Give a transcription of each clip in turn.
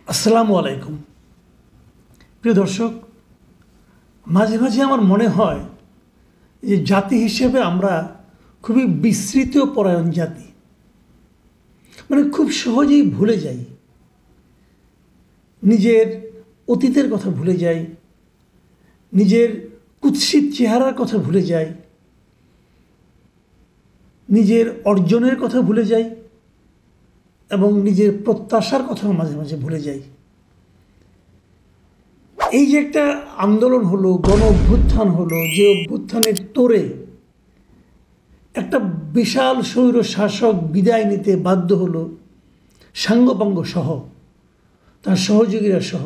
আসসালামু আলাইকুম। প্রিয় দর্শক, মাঝে মাঝে আমার মনে হয় যে জাতি হিসেবে আমরা খুবই বিস্মৃত পরায়ণ জাতি। খুব সহজেই ভুলে যাই, নিজের অতীতের কথা ভুলে যাই, নিজের কুৎসিত চেহারার কথা ভুলে যাই, নিজের অর্জনের কথা ভুলে যাই এবং নিজের প্রত্যাশার কথাও মাঝে মাঝে ভুলে যাই। এই যে একটা আন্দোলন হলো, গণ অভ্যুত্থান হলো, যে অভ্যুত্থানের তোড়ে একটা বিশাল স্বৈর শাসক বিদায় নিতে বাধ্য হলো, সাঙ্গপাঙ্গ সহ, তার সহযোগীরা সহ।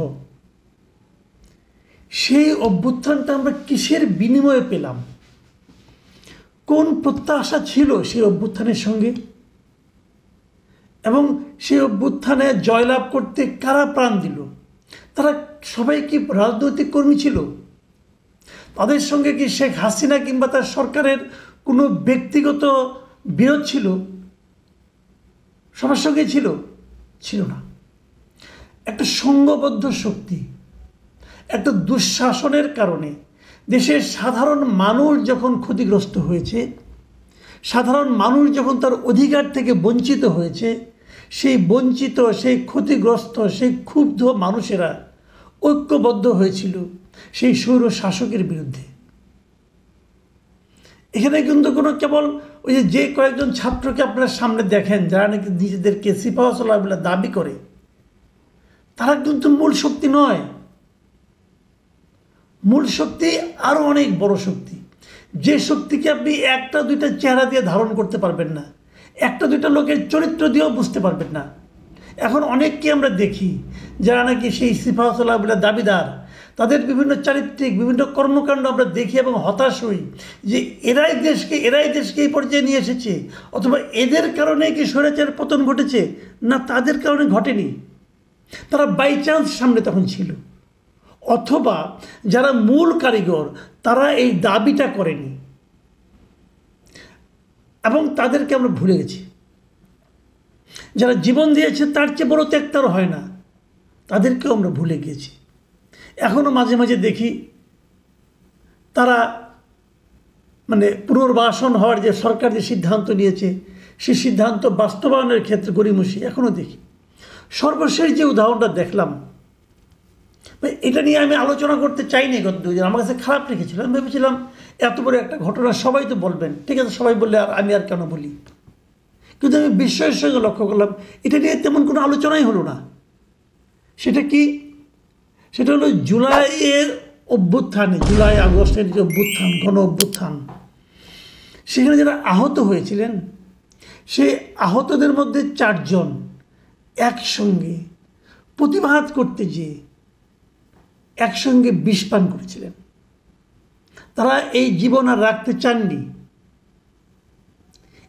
সেই অভ্যুত্থানটা আমরা কিসের বিনিময়ে পেলাম? কোন প্রত্যাশা ছিল সেই অভ্যুত্থানের সঙ্গে? এবং সেই অভ্যুত্থানে জয়লাভ করতে কারা প্রাণ দিল? তারা সবাই কি রাজনৈতিক কর্মী ছিল? তাদের সঙ্গে কি শেখ হাসিনা কিংবা তার সরকারের কোনো ব্যক্তিগত বিরোধ ছিল? সবার সঙ্গে ছিল না। একটা সংঘবদ্ধ শক্তি, একটা দুঃশাসনের কারণে দেশের সাধারণ মানুষ যখন ক্ষতিগ্রস্ত হয়েছে, সাধারণ মানুষ যখন তার অধিকার থেকে বঞ্চিত হয়েছে, সেই বঞ্চিত, সেই ক্ষতিগ্রস্ত, সেই ক্ষুব্ধ মানুষেরা ঐক্যবদ্ধ হয়েছিল সেই স্বৈর শাসকের বিরুদ্ধে। এখানে কিন্তু কোনো কেবল ওই যে কয়েকজন ছাত্রকে আপনারা সামনে দেখেন যারা নাকি নিজেদেরকে সিপাহসালাহ বলে দাবি করে, তারা কিন্তু মূল শক্তি নয়। মূল শক্তি আরও অনেক বড় শক্তি, যে শক্তিকে আপনি একটা দুইটা চেহারা দিয়ে ধারণ করতে পারবেন না, একটা দুইটা লোকের চরিত্র দিয়েও বুঝতে পারবেন না। এখন অনেককে আমরা দেখি যারা নাকি সেই সিপাহসালাহ বলে দাবিদার, তাদের বিভিন্ন চারিত্রিক বিভিন্ন কর্মকাণ্ড আমরা দেখি এবং হতাশ হই যে এরাই দেশকে এই পর্যায়ে নিয়ে এসেছে, অথবা এদের কারণে কি স্বৈরাচারের পতন ঘটেছে? না, তাদের কারণে ঘটেনি, তারা বাই চান্স সামনে তখন ছিল। অথবা যারা মূল কারিগর তারা এই দাবিটা করেনি এবং তাদেরকে আমরা ভুলে গেছি। যারা জীবন দিয়েছে তার চেয়ে বড় ত্যাগ তার হয় না, তাদেরকেও আমরা ভুলে গিয়েছি। এখনও মাঝে মাঝে দেখি তারা পুনর্বাসন হওয়ার যে সরকার যে সিদ্ধান্ত নিয়েছে, সেই সিদ্ধান্ত বাস্তবায়নের ক্ষেত্রে গড়িমসি এখনও দেখি। সর্বশেষ যে উদাহরণটা দেখলাম, এটা নিয়ে আমি আলোচনা করতে চাইনি গত দুদিন, আমার কাছে খারাপ লেগেছিল। আমি ভেবেছিলাম এত বড় একটা ঘটনা সবাই তো বলবেন, ঠিক আছে, সবাই বললে আমি আর কেন বলি। কিন্তু আমি বিস্ময়ের সঙ্গে লক্ষ্য করলাম এটা নিয়ে তেমন কোনো আলোচনাই হলো না। সেটা কি? সেটা হলো জুলাইয়ের অভ্যুত্থানে, জুলাই আগস্টের যে অভ্যুত্থান, গণ অভ্যুত্থান, সেখানে যারা আহত হয়েছিলেন, সেই আহতদের মধ্যে 4 জন একসঙ্গে প্রতিবাদ করতে যেয়ে একসঙ্গে বিষ পান করেছিলেন। তারা এই জীবন আর রাখতে চাননি।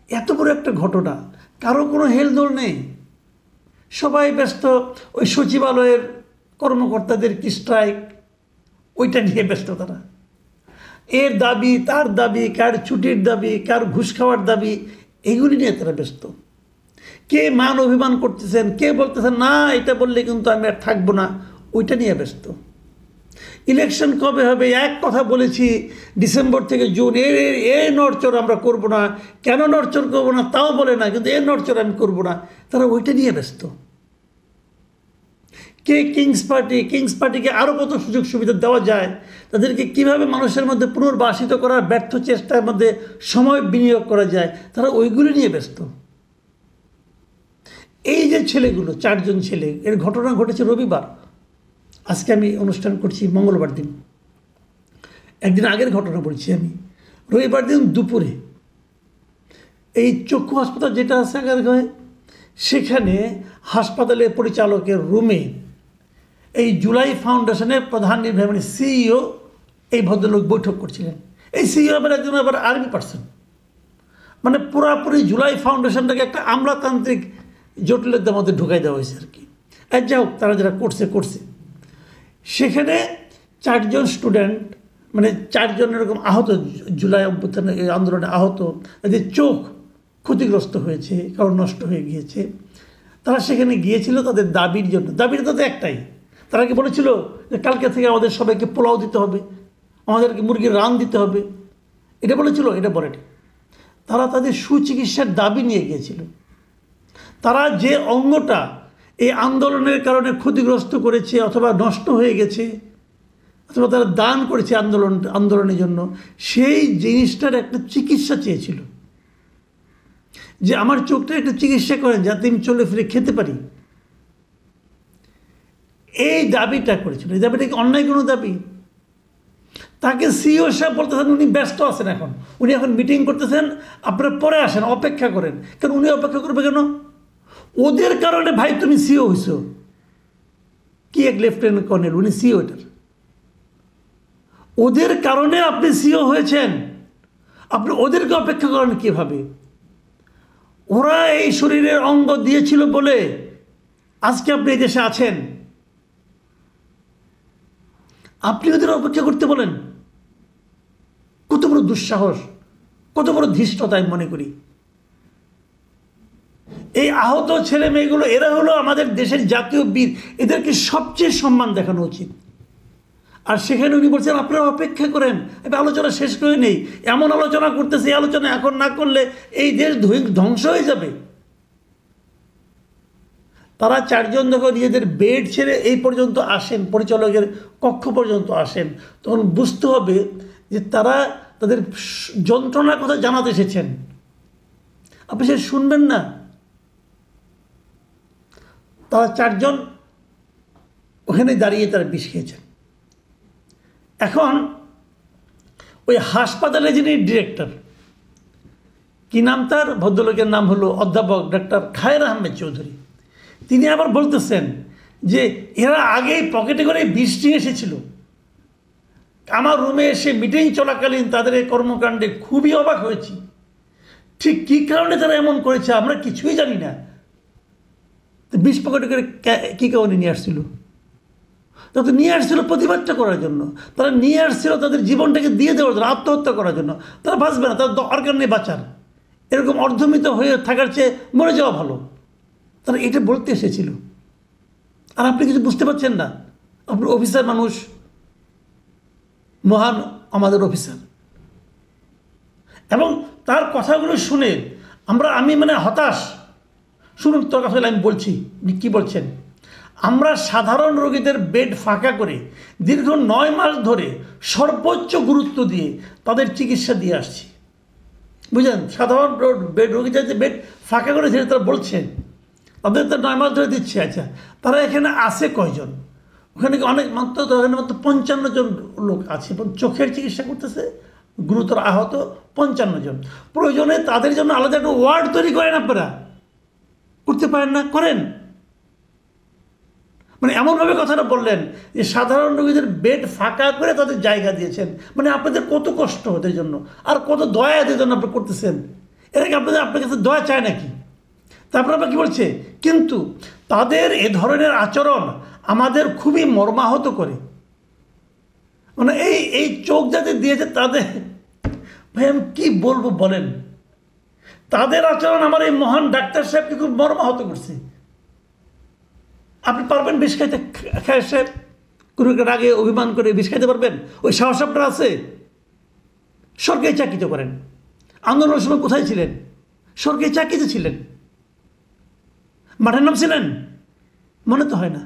এত বড় একটা ঘটনা, কারো কোনো হেলদোল নেই, সবাই ব্যস্ত ওই সচিবালয়ের কর্মকর্তাদের কি স্ট্রাইক, ওইটা নিয়ে ব্যস্ত। তারা এর দাবি, তার দাবি, কার ছুটির দাবি, কার ঘুষ খাওয়ার দাবি, এগুলি নিয়ে তারা ব্যস্ত। কে মান অভিমান করতেছেন, কে বলতেছেন না এটা বললে কিন্তু আমি আর থাকবো না, ওইটা নিয়ে ব্যস্ত। ইলেকশন কবে হবে, এক কথা বলেছি ডিসেম্বর থেকে জুন, এর নড়চড় আমরা করব না, কেন নড়চড় করবো না তাও বলে না, কিন্তু এর নড়চড় আমি করবো না, তারা ওইটা নিয়ে ব্যস্ত। কে কিংস পার্টিকে আরও কত সুযোগ সুবিধা দেওয়া যায়, তাদেরকে কিভাবে মানুষের মধ্যে পুনর্বাসিত করার ব্যর্থ চেষ্টার মধ্যে সময় বিনিয়োগ করা যায়, তারা ওইগুলি নিয়ে ব্যস্ত। এই যে ছেলেগুলো, 4 জন ছেলে, এর ঘটনা ঘটেছে রবিবার, আজকে আমি অনুষ্ঠান করছি মঙ্গলবার দিন, একদিন আগের ঘটনা বলছি আমি। রবিবার দিন দুপুরে এই চক্ষু হাসপাতাল যেটা আছে আগারগাঁয়ে, সেখানে হাসপাতালের পরিচালকের রুমে এই জুলাই ফাউন্ডেশনের প্রধান নির্বাহী সিইও এই ভদ্রলোক বৈঠক করছিলেন। এই সিইও আবার একজন আর্মি পার্সন, পুরাপুরি জুলাই ফাউন্ডেশনটাকে একটা আমলাতান্ত্রিক জটিলতার মধ্যে ঢুকাই দেওয়া হয়েছে আর কি। আর যাই হোক, তারা যারা করছে সেখানে 4 জন স্টুডেন্ট, 4 জন এরকম আহত, জুলাই অভ্যুত্থানের এই আন্দোলনে আহত, এদের চোখ ক্ষতিগ্রস্ত হয়েছে, কারণ নষ্ট হয়ে গিয়েছে, তারা সেখানে গিয়েছিল তাদের দাবির জন্য। দাবিটা তো একটাই, তারা কি বলেছিল যে কালকে থেকে আমাদের সবাইকে পোলাও দিতে হবে, আমাদেরকে মুরগির রান দিতে হবে, এটা বলেছিল? এটা বলেনি। তারা তাদের সুচিকিৎসার দাবি নিয়ে গিয়েছিল। তারা যে অঙ্গটা এই আন্দোলনের কারণে ক্ষতিগ্রস্ত করেছে অথবা নষ্ট হয়ে গেছে অথবা তারা দান করেছে আন্দোলনের জন্য, সেই জিনিসটার একটা চিকিৎসা চেয়েছিল, যে আমার চোখটা একটা চিকিৎসা করেন যাতে আমি চলে ফিরে খেতে পারি। এই দাবিটা করেছিল। এই দাবিটা কি অন্যায় কোনো দাবি? তাকে সিইও সাহেব বলতেছেন উনি ব্যস্ত আছেন, উনি এখন মিটিং করতেছেন, আপনারা পরে আসেন, অপেক্ষা করেন। কারণ উনি অপেক্ষা করবে কেন? ওদের কারণে ভাই তুমি সিইও হইছো, কি এক লেফটেন্যান্ট কর্নেল, উনি সিইও। এটার ওদের কারণে আপনি সিইও হয়েছেন, আপনি ওদেরকে অপেক্ষা করেন কিভাবে? ওরা এই শরীরের অঙ্গ দিয়েছিল বলে আজকে আপনি এই দেশে আছেন, আপনি ওদের অপেক্ষা করতে বলেন? কত বড় দুঃসাহস, কত বড় ধৃষ্টতা আমি মনে করি। এই আহত ছেলে মেয়েগুলো, এরা হলো আমাদের দেশের জাতীয় বীর, এদেরকে সবচেয়ে সম্মান দেখানো উচিত। আর সেখানে উনি বলছেন আপনারা অপেক্ষা করেন, এবার আলোচনা শেষ করে নেই। এমন আলোচনা করতেছে, এই আলোচনা এখন না করলে এই দেশ ধ্বংস হয়ে যাবে। তারা চারজন যখন নিজেদের বেড ছেড়ে এই পর্যন্ত আসেন, পরিচালকের কক্ষ পর্যন্ত আসেন, তখন বুঝতে হবে যে তারা তাদের যন্ত্রণার কথা জানাতে এসেছেন। আপনি সে শুনবেন না? তারা চারজন ওখানে দাঁড়িয়ে তারা বিষ খেয়েছেন। এখন ওই হাসপাতালে যিনি ডিরেক্টর, কি নাম তার, ভদ্রলোকের নাম হলো অধ্যাপক ডক্টর খায়ের আহমেদ চৌধুরী, তিনি আবার বলতেছেন যে এরা আগেই পকেটে করে বিষ নিয়ে এসেছিল। আমার রুমে এসে মিটিং চলাকালীন তাদের এই কর্মকাণ্ডে খুবই অবাক হয়েছি। ঠিক কী কারণে তারা এমন করেছে আমরা কিছুই জানি না। বিষ পকেটে করে কী কারণে নিয়ে আসছিল? তারা তো নিয়ে আসছিল প্রতিবাদটা করার জন্য, তারা নিয়ে আসছিল তাদের জীবনটাকে দিয়ে দেওয়ার জন্য, আত্মহত্যা করার জন্য। তারা বাঁচবে না, তার দরকার নেই বাঁচার, এরকম অর্ধমিত হয়ে থাকার চেয়ে মরে যাওয়া ভালো। তারা এটা বলতে এসেছিল, আর আপনি কিছু বুঝতে পারছেন না। আপনি অফিসার মানুষ, মহান আমাদের অফিসার, এবং তার কথাগুলো শুনে আমি হতাশ। শুনুন তোর কথা আমি বলছি, কি বলছেন? আমরা সাধারণ রোগীদের বেড ফাঁকা করে দীর্ঘ 9 মাস ধরে সর্বোচ্চ গুরুত্ব দিয়ে তাদের চিকিৎসা দিয়ে আসছি, বুঝলেন? সাধারণ রোগীদের যে বেড ফাঁকা করে সেটা তারা বলছেন, তাদের তো 9 মাস ধরে দিচ্ছে। আচ্ছা, তারা এখানে আছে কয়জন? ওখানে অনেক মাত্র 55 জন লোক আছে, এবং চোখের চিকিৎসা করতেছে, গুরুতর আহত 55 জন। প্রয়োজনে তাদের জন্য আলাদা একটা ওয়ার্ড তৈরি করেন, আপনারা করতে পারেন না? করেন। এমনভাবে কথাটা বললেন যে সাধারণ রোগীদের বেড ফাঁকা করে তাদের জায়গা দিয়েছেন। আপনাদের কত কষ্ট ওদের জন্য, আর কত দয়া এদের জন্য আপনি করতেছেন। এরা কি আপনার কাছে দয়া চায় নাকি? তারপর আবার কি বলছে, কিন্তু তাদের এ ধরনের আচরণ আমাদের খুবই মর্মাহত করে। এই চোখ যাতে দিয়েছে তাদের, ভাই আমি কি বলবো বলেন? তাদের আচরণ আমার এই মহান ডাক্তার সাহেবকে খুব মর্মাহত করছে। আপনি পারবেন বিষ খাইতে? খায় সাহেব কোনো আগে অভিমান করে বিষ খাইতে পারবেন? ওই সাহস আপনার আছে? সরকারি চাকরিতে করেন, আন্দোলনের সময় কোথায় ছিলেন? সরকারি চাকরিতে ছিলেন, মাঠের নাম ছিলেন, মনে তো হয় না।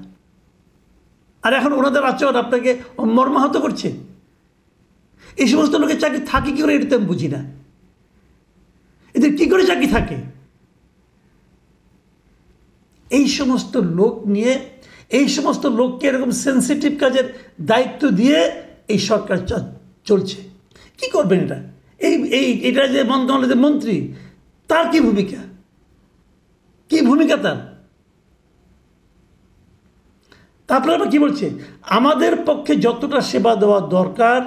আর এখন ওনাদের আচরণ আপনাকে মর্মাহত করছে। এই সমস্ত লোকের চাকরি থাকে কী করে, এটা তো আমি বুঝি না। এদের কী করে চাকরি থাকে? এই সমস্ত লোক নিয়ে, এই সমস্ত লোককে এরকম সেন্সিটিভ কাজের দায়িত্ব দিয়ে এই সরকার চলছে। কি করবেন এটা? এটা যে মন্ত্রণালয়ের মন্ত্রী, তার কি ভূমিকা? কি ভূমিকা তার? তারপরে আবার কি বলছে, আমাদের পক্ষে যতটা সেবা দেওয়া দরকার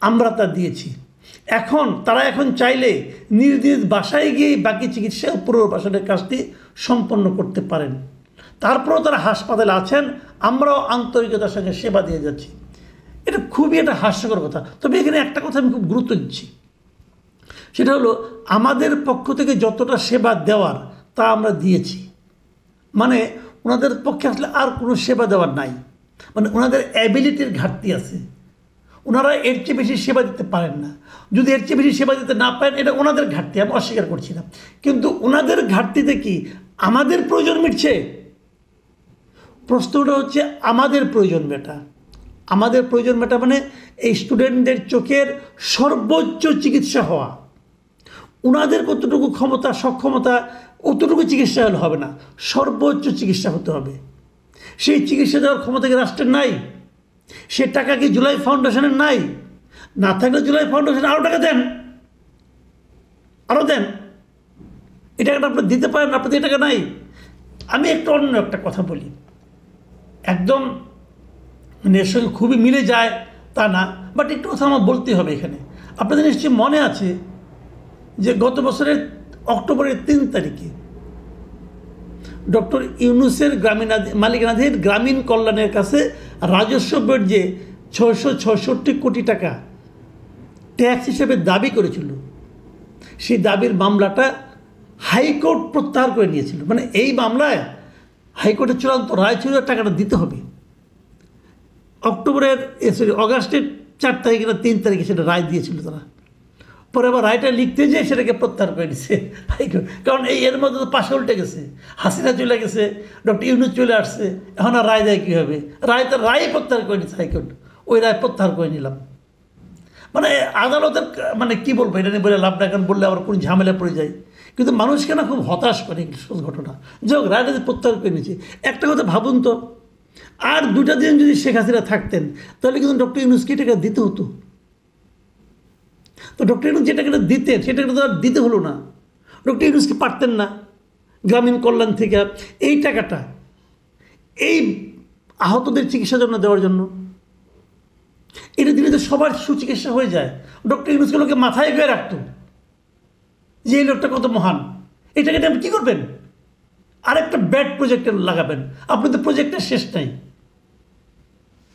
আমরা তা দিয়েছি। তারা এখন চাইলে নিজ নিজ বাসায় গিয়ে বাকি চিকিৎসা পুনর্বাসনের কাজটি সম্পন্ন করতে পারেন। তারপরেও তারা হাসপাতালে আছেন, আমরাও আন্তরিকতার সঙ্গে সেবা দিয়ে যাচ্ছি। এটা খুবই একটা হাস্যকর কথা। তবে এখানে একটা কথা আমি খুব গুরুত্ব দিচ্ছি, সেটা হলো আমাদের পক্ষ থেকে যতটা সেবা দেওয়ার তা আমরা দিয়েছি। মানে ওনাদের পক্ষে আসলে আর কোনো সেবা দেওয়ার নাই, মানে ওনাদের অ্যাবিলিটির ঘাটতি আছে, ওনারা এর চেয়ে বেশি সেবা দিতে পারেন না। যদি এর চেয়ে বেশি সেবা দিতে না পারেন এটা ওনাদের ঘাটতি, আমি অস্বীকার করছি না, কিন্তু ওনাদের ঘাটতিতে কি আমাদের প্রয়োজন মিটছে? প্রশ্নটা হচ্ছে আমাদের প্রয়োজন মেটা, আমাদের প্রয়োজন মেটা মানে এই স্টুডেন্টদের চোখের সর্বোচ্চ চিকিৎসা হওয়া। ওনাদের কতটুকু ক্ষমতা সক্ষমতা অতটুকু চিকিৎসা হলে হবে না, সর্বোচ্চ চিকিৎসা হতে হবে। সেই চিকিৎসা দেওয়ার ক্ষমতা কি রাষ্ট্রের নাই? সে টাকা কি জুলাই ফাউন্ডেশনের নাই? না থাকলে জুলাই ফাউন্ডেশন আরও টাকা দেন, আরও দেন। এই টাকাটা আপনি দিতে পারেন, আপনাদের এই টাকা নাই। আমি একটু অন্য একটা কথা বলি, একদম মানে এর সঙ্গে খুবই মিলে যায় তা না, বাট একটু কথা আমার বলতেই হবে এখানে। আপনাদের নিশ্চয়ই মনে আছে যে গত বছরের অক্টোবরের ৩ তারিখে ডক্টর ইউনূসের মালিকানাধীন গ্রামীণ কল্যাণের কাছে রাজস্ব বোর্ড যে 666 কোটি টাকা ট্যাক্স হিসেবে দাবি করেছিল, সেই দাবির মামলাটা হাইকোর্ট প্রত্যাহার করে নিয়েছিল। মানে এই মামলায় হাইকোর্টের চূড়ান্ত রায় ছিল টাকাটা দিতে হবে। অগাস্টের 4 তারিখে না 3 তারিখে সেটা রায় দিয়েছিল তারা, পরে আবার রায়টা লিখতে যেয়ে সেটাকে প্রত্যাহার করে নিচ্ছে হাইকোর্ট। কারণ এর মধ্যে তো পাশে উল্টে গেছে, হাসিনা চলে গেছে, ডক্টর ইউনূস চলে আসছে, এখন আর রায় দেয় কীভাবে? রায় প্রত্যাহার করে নিচ্ছে হাইকোর্ট, ওই রায় প্রত্যাহার করে নিলাম। মানে আদালতের মানে কী বলবো, এটা নিয়ে বলে লাভ না, কারণ বললে আবার কোনো ঝামেলা পড়ে যায়। কিন্তু মানুষকে না খুব হতাশ করে ঘটনা। যাই হোক, রায়টা যে প্রত্যাহার করে নিয়েছে, একটা কথা ভাবুন তো, আর 2টা দিন যদি শেখ হাসিনা থাকতেন তাহলে কিন্তু ডক্টর ইউনূসকে টাকা দিতে হতো। তো ডক্টর ইউনূস যে টাকাটা দিতেন সেটা তো আর দিতে হলো না, ডক্টর ইউনূসকে পারতেন না গ্রামীণ কল্যাণ থেকে এই টাকাটা এই আহতদের চিকিৎসার জন্য দেওয়ার জন্য। এটা দিলে তো সবার সুচিকিৎসা হয়ে যায়। ডক্টর ইউনূসকে লোকে মাথায় গিয়ে রাখতো যে এই লোকটা কত মহান। এই টাকাটা আপনি কী করবেন? আরেকটা ব্যাড প্রজেক্টে লাগাবেন। আপনি তো প্রজেক্টের শেষ নাই,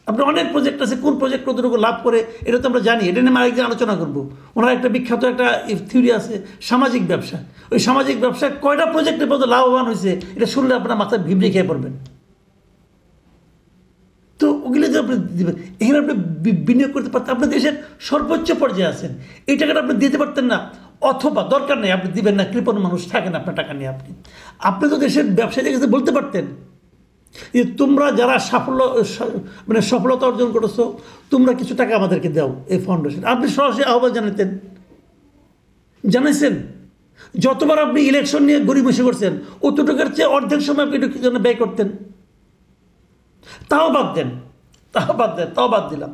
আপনার অনেক প্রজেক্ট আছে, কোন প্রজেক্ট কতটুকু লাভ করে এটা তো আমরা জানি, এটা নিয়ে আরেকদিন আলোচনা করবো। ওনার একটা বিখ্যাত একটা থিওরি আছে সামাজিক ব্যবসা, ওই সামাজিক ব্যবসায় কয়টা প্রজেক্টের মধ্যে লাভবান হয়েছে এটা শুনলে আপনার মাথায় ভিবড়ে খেয়ে পড়বেন। তো ওগুলো যে আপনি দেবেন, এখানে আপনি বিনিয়োগ করতে পারতেন, আপনার দেশের সর্বোচ্চ পর্যায়ে আছেন, এই টাকাটা আপনি দিতে পারতেন না, অথবা দরকার নেই আপনি দিবেন না, কৃপণ মানুষ থাকেন আপনার টাকা নিয়ে। আপনি তো দেশের ব্যবসায়ীদের কাছে বলতে পারতেন যে তোমরা যারা সফলতা অর্জন করেছো তোমরা কিছু টাকা আমাদেরকে দাও এই ফাউন্ডেশন। আপনি সরাসরি আহ্বান জানাইছেন। যতবার আপনি ইলেকশন নিয়ে গড়িমসি করছেন অতটুকুর চেয়ে অর্ধেক সময় আপনি একটু জন্য ব্যয় করতেন। তাও বাদ দিলাম।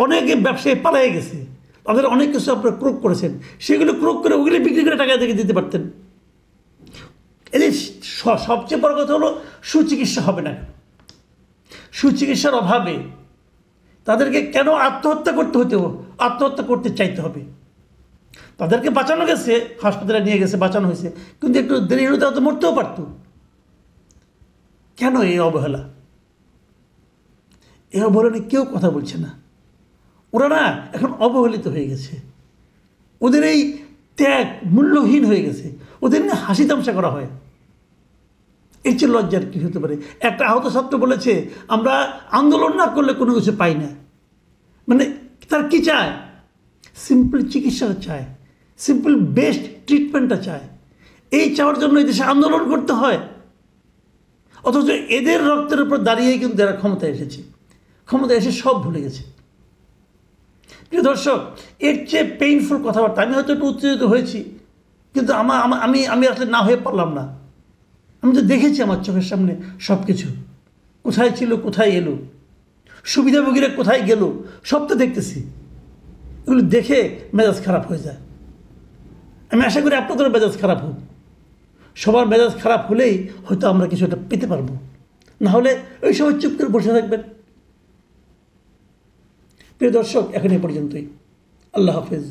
অনেকে ব্যবসায়ী পালাই গেছে, তাদের অনেক কিছু আপনারা ক্রোক করেছেন, সেগুলো ক্রোক করে ওগুলি বিক্রি করে টাকা থেকে দিতে পারতেন। এই সবচেয়ে বড় কথা হলো সুচিকিৎসা হবে না। সুচিকিৎসার অভাবে তাদেরকে কেন আত্মহত্যা করতে চাইতে হবে? তাদেরকে বাঁচানো গেছে, হাসপাতালে নিয়ে গেছে, বাঁচানো হয়েছে, কিন্তু একটু দেরি হলে তারা তো মরতেও পারত। কেন এই অবহেলা? এই অবহেলা কেউ কথা বলছে না। ওরা না এখন অবহেলিত হয়ে গেছে, ওদের এই ত্যাগ মূল্যহীন হয়ে গেছে, ওদের নিয়ে হাসি তামসা করা হয়। এর চেয়ে লজ্জার কী হতে পারে? একটা আহত ছাত্র বলেছে আমরা আন্দোলন না করলে কোনো কিছু পাই না। মানে তার কি চায়? সিম্পল চিকিৎসাটা চায়, সিম্পল বেস্ট ট্রিটমেন্টটা চায়। এই চাওয়ার জন্য এই দেশে আন্দোলন করতে হয়, অথচ এদের রক্তের উপর দাঁড়িয়েই কিন্তু যারা ক্ষমতায় এসে সব ভুলে গেছে। প্রিয় দর্শক, এর চেয়ে পেইনফুল কথাবার্তা, আমি হয়তো একটু উত্তেজিত হয়েছি, কিন্তু আমি আসলে না হয়ে পারলাম না। আমি তো দেখেছি আমার চোখের সামনে সব কিছু, কোথায় ছিল কোথায় এলো, সুবিধাভোগীরা কোথায় গেল, সব তো দেখতেছি। এগুলো দেখে মেজাজ খারাপ হয়ে যায়। আমি আশা করি আপনাদেরও মেজাজ খারাপ হোক। সবার মেজাজ খারাপ হলেই হয়তো আমরা কিছু একটা পেতে পারবো, না হলে ওই সময় চুপ করে বসে থাকবেন। প্রিয় দর্শক, এখন এই পর্যন্তই। আল্লাহ হাফেজ।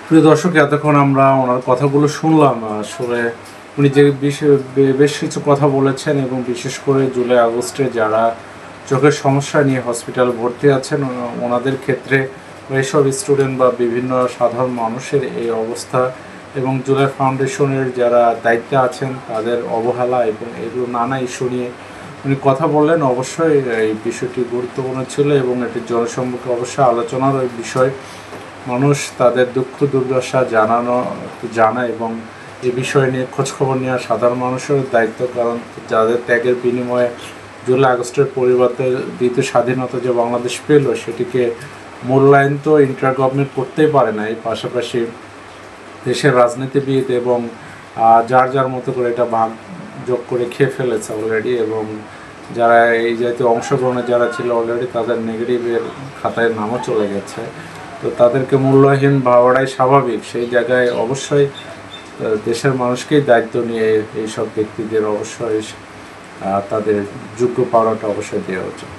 প্রিয় দর্শক, এতক্ষণ আমরা ওনার কথাগুলো শুনলাম। আসলে উনি যে বেশ কিছু কথা বলেছেন, এবং বিশেষ করে জুলাই আগস্টে যারা চোখের সমস্যা নিয়ে হসপিটাল ভর্তি আছেন ওনাদের ক্ষেত্রে, এসব স্টুডেন্ট বা বিভিন্ন সাধারণ মানুষের এই অবস্থা এবং জুলাই ফাউন্ডেশনের যারা দায়িত্বে আছেন তাদের অবহেলা এবং এগুলো নানা ইস্যু নিয়ে উনি কথা বললেন। অবশ্যই এই বিষয়টি গুরুত্বপূর্ণ ছিল এবং এটি জনসম্মুখে অবশ্যই আলোচনার ওই বিষয়। মানুষ তাদের দুঃখ দুর্দশা জানায় এবং এই বিষয় নিয়ে খোঁজখবর নেওয়া সাধারণ মানুষের দায়িত্ব, কারণ যাদের ত্যাগের বিনিময়ে জুলাই আগস্টের পরিবর্তে দ্বিতীয় স্বাধীনতা যে বাংলাদেশ পেল সেটিকে মূল্যায়ন তো ইন্টার গভর্নমেন্ট করতেই পারে না। এই পাশাপাশি দেশের রাজনীতিবিদ এবং যার যার মতো করে এটা ভাগ যোগ করে খেয়ে ফেলেছে অলরেডি, এবং যারা এই জাতীয় অংশগ্রহণে যারা ছিল অলরেডি তাদের নেগেটিভের খাতায় নামও চলে গেছে। তো তাদেরকে মূল্যহীন ভাবাটাই স্বাভাবিক। সেই জায়গায় অবশ্যই দেশের মানুষকেই দায়িত্ব নিয়ে এইসব ব্যক্তিদের অবশ্যই তাদের যোগ্য পাওয়াটা অবশ্যই দেওয়া উচিত।